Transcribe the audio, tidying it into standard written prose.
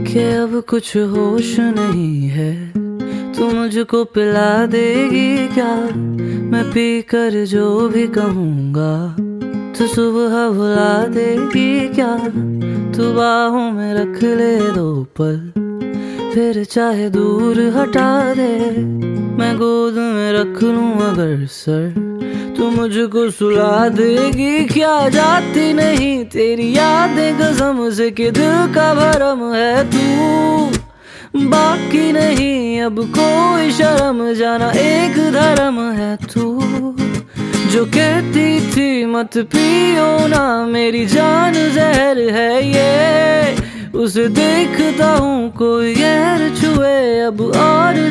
कि अब कुछ होश नहीं है, तू मुझको पिला देगी क्या? मैं पी कर जो भी कहूँगा तो सुबह भुला देगी क्या? तू बाहों में रख ले 2 पल, फिर चाहे दूर हटा दे। मैं गोद में रख लूं अगर सर, तू मुझको सुला देगी क्या? जाती नहीं तेरी यादें कसम से कि दिल का भरम है तू। बाकी नहीं अब कोई शर्म, जाना एक धर्म है तू। जो कहती थी मत पियो ना, मेरी जान जहर है ये। उसे देखता हूँ कोई गैर छुए अब और